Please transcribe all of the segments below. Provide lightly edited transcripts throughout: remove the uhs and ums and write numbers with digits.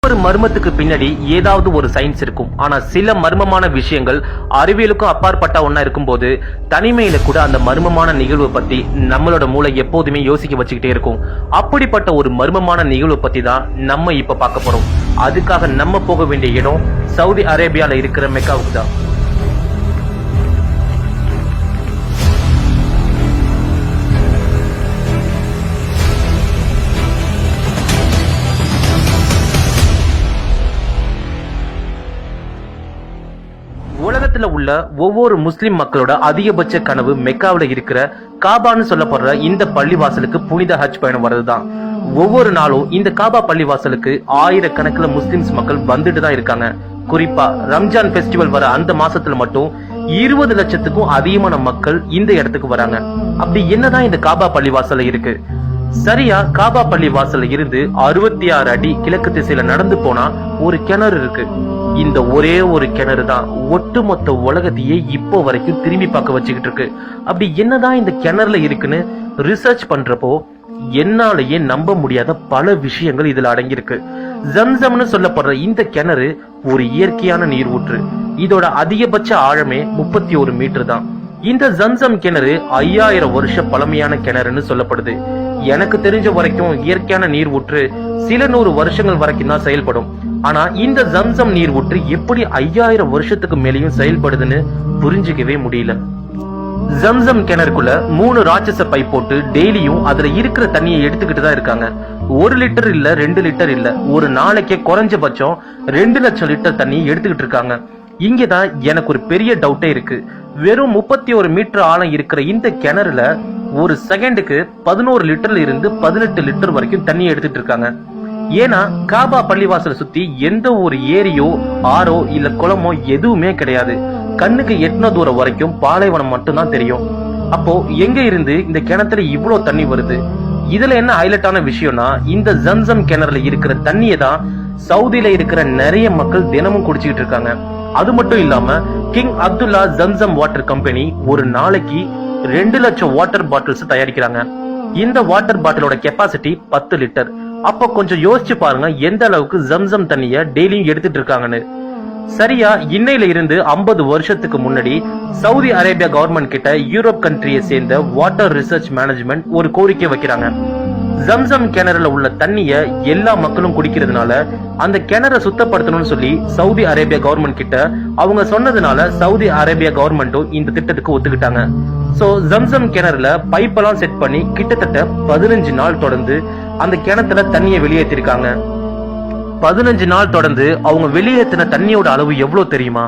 ஒவ்வொரு மர்மத்துக்கு பின்னாடி ஏதாவது ஒரு சயின்ஸ் இருக்கும். ஆனா சில மர்மமான விஷயங்கள் அறிவியலுக்கும் அப்பாற்பட்ட ஒண்ணா இருக்கும்போது தனிமையில கூட அந்த மர்மமான நிகழ்வு பத்தி நம்மளோட மூளை எப்போதுமே யோசிக்க வச்சுக்கிட்டே இருக்கும். அப்படிப்பட்ட ஒரு மர்மமான நிகழ்வு பத்தி தான் நம்ம இப்ப பார்க்க போறோம். அதுக்காக நம்ம போக வேண்டிய இடம் சவுதி அரேபியால இருக்கிற மெக்காவுக்கு தான். உலகத்துல உள்ள ஒவ்வொரு முஸ்லிம் மக்களோட அதிகபட்ச கனவு மெக்காவில இருக்கிற காபான்னு சொல்லப்படுற இந்த பள்ளிவாசலுக்கு புனித ஹஜ் பயணம் வர்றதுதான். ஒவ்வொரு நாளும் இந்த காபா பள்ளிவாசலுக்கு ஆயிரக்கணக்கில் முஸ்லிம்ஸ் மக்கள் வந்துட்டு தான் இருக்காங்க. குறிப்பா ரம்ஜான் பெஸ்டிவல் வர அந்த மாசத்துல மட்டும் 20 லட்சத்துக்கும் அதிகமான மக்கள் இந்த இடத்துக்கு வராங்க. அப்படி என்னதான் இந்த காபா பள்ளிவாசல்ல இருக்கு? சரியா காபா பள்ளி வாசல்ல இருந்து 66 அடி கிழக்கு திசையில நடந்து போனா ஒரு கிணறு இருக்கு. இந்த ஒரே ஒரு கிணறு தான் ஒட்டுமொத்த உலகத்தையே இப்போ வரைக்கும் திரும்பி பார்க்க வச்சுக்கிட்டு இருக்கு. அப்படி என்னதான் இந்த கிணறுல இருக்குன்னு ரிசர்ச் பண்றப்போ என்னாலேயே நம்ப முடியாத பல விஷயங்கள் இதுல அடங்கியிருக்கு. ஜம்சம்னு சொல்லப்படுற இந்த கிணறு ஒரு இயற்கையான நீர் ஊற்று. இதோட அதிகபட்ச ஆழமே 31 மீட்டர் தான். இந்த ஜம்சம் கிணறு 5000 வருஷ பழமையான கிணறுன்னு சொல்லப்படுது. எனக்கு தெரிஞ்ச வரைக்கும் இயற்கையான நீர் ஊற்று சில 100 வருஷங்கள் வரைக்கும் தான் செயல்படும். ஆனா இந்த ஜம்சம் நீர் ஊற்று எப்படி 5000 வருஷத்துக்கு மேலேயும் செயல்படுதுன்னு புரிஞ்சுக்கவே முடியல. ஜம்சம் கிணறுக்குள்ள 3 ராட்சச பைப் போட்டு டெய்லியும் அதுல இருக்கிற தண்ணியை எடுத்துக்கிட்டு தான் இருக்காங்க. 1 லிட்டர் இல்ல 2 லிட்டர் இல்ல, ஒரு நாளைக்கே குறைஞ்சபட்சம் 2 லட்சம் லிட்டர் தண்ணி எடுத்துக்கிட்டு இருக்காங்க. இங்கதான் எனக்கு ஒரு பெரிய டவுட்டே இருக்கு. வெறும் 31 மீட்டர் ஆழம் இருக்கிற இந்த கிணறுல ஒரு செகண்டுக்கு 11 லிட்டர்ல இருந்து 18 லிட்டர் வரைக்கும் தண்ணி எடுத்துட்டு இருக்காங்க. ஏன்னா காபா பள்ளிவாசலை சுத்தி எந்த ஒரு ஏரியோ ஆறோ இல்ல குளமோ எதுவுமே கிடையாது. கண்ணுக்கு எட்டின தூரம் வரைக்கும் பாலைவனம் மட்டும்தான் தெரியும். அப்போ எங்க இருந்து இந்த கிணத்துல இவ்வளவு தண்ணி வருது? இதுல என்ன ஹைலைட்டான விஷயம்னா, இந்த ஜம்சம் கிணறுல இருக்கிற தண்ணியை தான் சவுதியில இருக்கிற நிறைய மக்கள் தினமும் குடிச்சுக்கிட்டு இருக்காங்க. அது மட்டும் இல்லாம King Abdullah Zamzam water company ஒரு நாளைக்கு 2 லட்சம் வாட்டர் பாட்டில்ஸ் தயாரிக்கிறாங்க. இந்த வாட்டர் பாட்டிலோட கெப்பாசிட்டி 10 லிட்டர். அப்ப கொஞ்சம் யோசிச்சு பாருங்க எந்த அளவுக்கு ஜம்சம் தண்ணிய டெய்லியும் எடுத்துட்டு இருக்காங்கன்னு. சரியா இன்னையில இருந்து 50 வருஷத்துக்கு முன்னாடி சவுதி அரேபியா கவர்மெண்ட் கிட்ட யூரோப் கண்ட்ரியை சேர்ந்த வாட்டர் ரிசர்ச் மேனேஜ்மெண்ட் ஒரு கோரிக்கை வைக்கிறாங்க. ஜம்சம் கிணறுல உள்ள தண்ணிய எல்லா மக்களும் குடிக்கிறதுனால அந்த கிணறை சுத்தப்படுத்தணும்னு சொல்லி சவுதி அரேபியா கவர்மெண்ட் கிட்ட அவங்க சொன்னதுனால சவுதி அரேபியா கவர்மெண்ட்டும் இந்த திட்டத்துக்கு ஒத்துக்கிட்டாங்க. சோ ஜம்சம் கிணறுல பைப்பெல்லாம் செட் பண்ணி கிட்டத்தட்ட 15 நாள் தொடர்ந்து அந்த கிணத்துல தண்ணியை வெளியேற்றிருக்காங்க. 15 நாள் தொடர்ந்து அவங்க வெளியேற்றின தண்ணியோட அளவு எவ்வளவு தெரியுமா?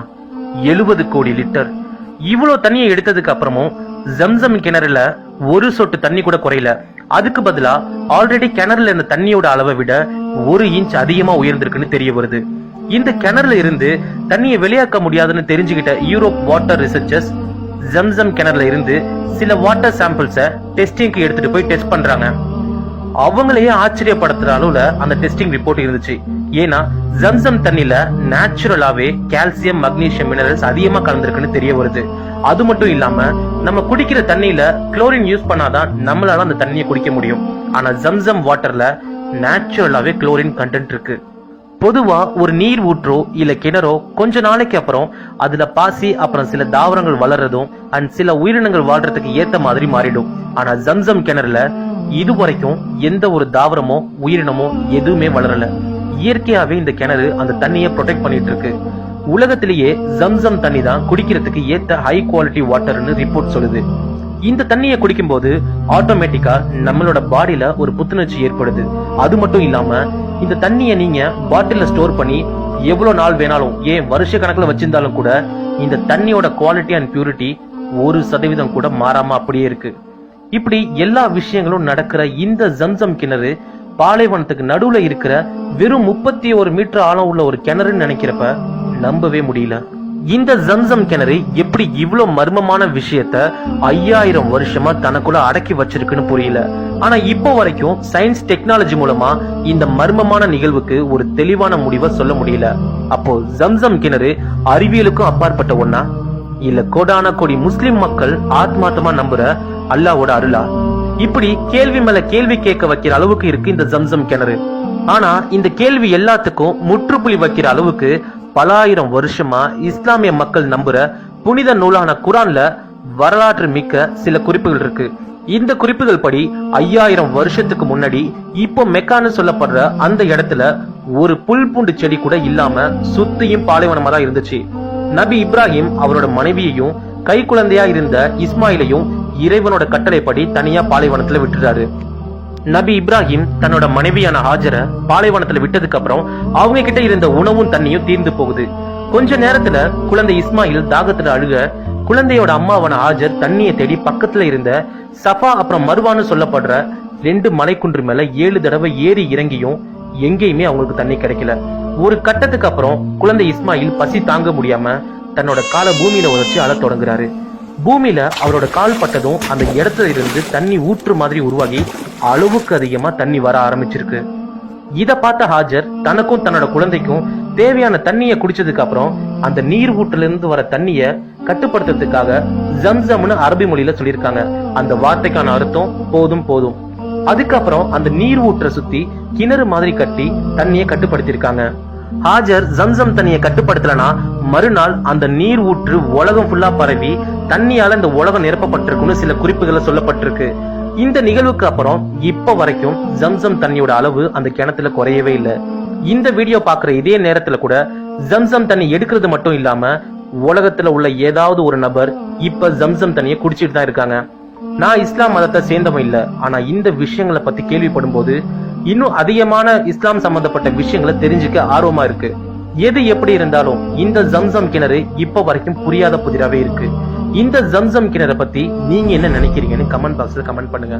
70 கோடி லிட்டர். இவ்வளவு தண்ணியை எடுத்ததுக்கு அப்புறமும் ஜம்சம் கிணறுல ஒரு சொட்டு தண்ணி கூட குறையல. அதுக்கு பதிலா ஆல்ரெடி கிணறுல இருந்த தண்ணியோட அளவை விட 1 இன்ச் அதிகமா உயர்ந்திருக்குன்னு தெரிய வருது. இந்த கிணறுல இருந்து தண்ணியை வெளியாக்க முடியாதுன்னு தெரிஞ்சுக்கிட்ட யூரோப் வாட்டர் ரிசர்ச்சர்ஸ் ஜம்சம் கிணறுல இருந்து சில வாட்டர் சாம்பிள்ஸ டெஸ்டிங்க்கு எடுத்துட்டு போய் டெஸ்ட் பண்றாங்க. அவங்களையே ஆச்சரியப்படுத்துற அளவுல அந்த டெஸ்டிங் ரிப்போர்ட் இருந்துச்சு. ஏன்னா ஜம்சம் தண்ணில நேச்சுரலாவே கால்சியம் மக்னீசியம் மினரல்ஸ் அதிகமா கலந்துருக்குன்னு தெரிய வருது. அது மட்டும் இல்லாம நம்ம குடிக்கிற தண்ணியில குளோரின் யூஸ் பண்ணாதான் நம்மளால அந்த தண்ணியை குடிக்க முடியும். ஆனா ஜம்சம் வாட்டர்ல நேச்சுரலாவே குளோரின் கண்டென்ட் இருக்கு. பொதுவா ஒரு நீர் ஊற்றோ இல்ல கிணறோ கொஞ்ச நாளைக்கு அப்புறம் அதுல பாசி அப்புறம் சில தாவரங்கள் வளர்றதும் அண்ட் சில உயிரினங்கள் வாழ்றதுக்கு ஏத்த மாதிரி மாறிடும். ஆனா ஜம்சம் கிணறுல இதுவரைக்கும் எந்த ஒரு தாவரமோ உயிரினமோ எதுவுமே வளரல. இயற்கையாவே இந்த கிணறு அந்த தண்ணியை ப்ரொடெக்ட் பண்ணிட்டு இருக்கு. உலகத்திலேயே ஜம்சம் தண்ணி தான் குடிக்கிறதுக்கு ஏத்த ஹை குவாலிட்டி வாட்டர்னு ரிப்போர்ட் சொல்லுது. இந்த தண்ணியை குடிக்கும் போது ஆட்டோமேட்டிக்கா நம்மளோட பாடியில ஒரு புத்துணர்ச்சி ஏற்படுது. அது மட்டும் இல்லாம இந்த தண்ணியை நீங்க பாட்டில ஸ்டோர் பண்ணி எவ்வளவு நாள் வேணாலும் ஏன் வருஷ கணக்குல வச்சிருந்தாலும் கூட இந்த தண்ணியோட குவாலிட்டி அண்ட் பியூரிட்டி 1% கூட மாறாம அப்படியே இருக்கு. இப்படி எல்லா விஷயங்களும் நடக்கிற இந்த ஜம்சம் கிணறு பாலைவனத்துக்கு நடுவுல இருக்கிற வெறும் 31 மீட்டர் ஆழம் உள்ள ஒரு கிணறுன்னு நினைக்கிறப்ப நம்பவே முடியல. இந்த ஜம்சம் கிணறு எப்படி இவ்வளவு மர்மமான விஷயத்த 5000 வருஷமா தனக்குள்ள அடக்கி வச்சிருக்குன்னு புரியல. ஆனா இப்போ வரைக்கும் சயின்ஸ் டெக்னாலஜி மூலமா இந்த மர்மமான நிகழ்வுக்கு ஒரு தெளிவான முடிவை சொல்ல முடியல. அப்போ ஜம்சம் கிணறு அறிவியலுக்கும் அப்பாற்பட்ட ஒண்ணா, இல்ல கோடான கோடி முஸ்லிம் மக்கள் ஆத்மார்த்தமா நம்புற அல்லாஹ்வோட அருளா? இப்படி கேள்வி மேல கேள்வி கேட்க வைக்கிற அளவுக்கு இருக்கு இந்த ஜம்சம் கிணறு. ஆனா இந்த கேள்வி எல்லாத்துக்கும் முற்றுப்புள்ளி வைக்கிற அளவுக்கு பல ஆயிரம் வருஷமா இஸ்லாமிய மக்கள் நம்புற புனித நூலான குரான்ல வரலாற்று மிக்க சில குறிப்புகள் இருக்கு. இந்த குறிப்புகள் படி 5000 வருஷத்துக்கு முன்னாடி இப்போ மெக்கான்னு சொல்லப்படுற அந்த இடத்துல ஒரு புல் பூண்டு செடி கூட இல்லாம சுத்தியும் பாலைவனமா தான் இருந்துச்சு. நபி இப்ராஹிம் அவரோட மனைவியையும் கை குழந்தையா இருந்த இஸ்மாயிலையும் இறைவனோட கட்டளைப்படி தனியா பாலைவனத்துல விட்டுறாரு. நபி இப்ராஹிம் தன்னோட மனைவியான ஹாஜரை பாலைவனத்துல விட்டதுக்கு அப்புறம் அவங்க கிட்ட இருந்த உணவும் தண்ணியும் தீர்ந்து போகுது. கொஞ்ச நேரத்துல குழந்தை இஸ்மாயில் தாகத்துல அழுக குழந்தையோட அம்மாவான ஹாஜர் தண்ணியை தேடி பக்கத்துல இருந்த சஃபா அப்புறம் மருவான்னு சொல்லப்படுற 2 மலைக்குன்று மேல 7 தடவை ஏறி இறங்கியும் எங்கேயுமே அவங்களுக்கு தண்ணி கிடைக்கல. ஒரு கட்டத்துக்கு அப்புறம் குழந்தை இஸ்மாயில் பசி தாங்க முடியாம தன்னோட காலை பூமியில உதச்சி அழத் தொடங்குறாரு. பூமியில அவரோட கால் பட்டதும் அந்த இடத்துல இருந்து தண்ணி ஊற்று மாதிரி உருவாகி அளவுக்கு அதிகமா தண்ணி வர ஆரம்பிச்சிருக்கு. இத பார்த்த ஹாஜர் தனக்கும் தன்னோட குழந்தைக்கும் தேவையான தண்ணிய குடிச்சதுக்கு அப்புறம் அந்த நீர் ஊற்றுல இருந்து வர தண்ணிய கட்டுப்படுத்துறதுக்காக ஜம்சம்னு அரபி மொழியில சொல்லியிருக்காங்க. அந்த வார்த்தைக்கான அர்த்தம் போதும் போதும். அதுக்கப்புறம் அந்த நீர் ஊற்ற சுத்தி கிணறு மாதிரி கட்டி தண்ணிய கட்டுப்படுத்திருக்காங்க. ஹாஜர் ஜம்சம் தண்ணியை கட்டுப்படுத்தலனா மறுநாள் அந்த நீர் ஊற்று உலகம் ஃபுல்லா பரவி தண்ணியால இந்த உலகம் நிரப்பப்பட்டிருக்குன்னு சில குறிப்புகளை சொல்லப்பட்டிருக்கு. இந்த நிகழ்வுக்கு அப்புறம் இப்ப வரைக்கும் ஜம்சம் தண்ணியோட அளவு அந்த கிணத்துல குறையவே இல்லை. இந்த வீடியோ பாக்குற இதே நேரத்துல கூட ஜம்சம் தண்ணி எடுக்கிறது மட்டும் இல்லாம உலகத்துல உள்ள ஏதாவது ஒரு நபர் இப்ப ஜம்சம் தண்ணியை குடிச்சிட்டு தான் இருக்காங்க. நான் இஸ்லாம் மதத்தை சேர்ந்தவன் இல்ல, ஆனா இந்த விஷயங்களை பத்தி கேள்விப்படும் போது இன்னும் அதிகமான இஸ்லாம் சம்பந்தப்பட்ட விஷயங்களை தெரிஞ்சுக்க ஆர்வமா இருக்கு. எது எப்படி இருந்தாலும் இந்த ஜம்சம் கிணறு இப்ப வரைக்கும் புரியாத புதிராவே இருக்கு. இந்த ஜம்சம் கிணறை பத்தி நீங்க என்ன நினைக்கிறீங்கன்னு கமெண்ட் பாக்ஸ்ல கமெண்ட் பண்ணுங்க.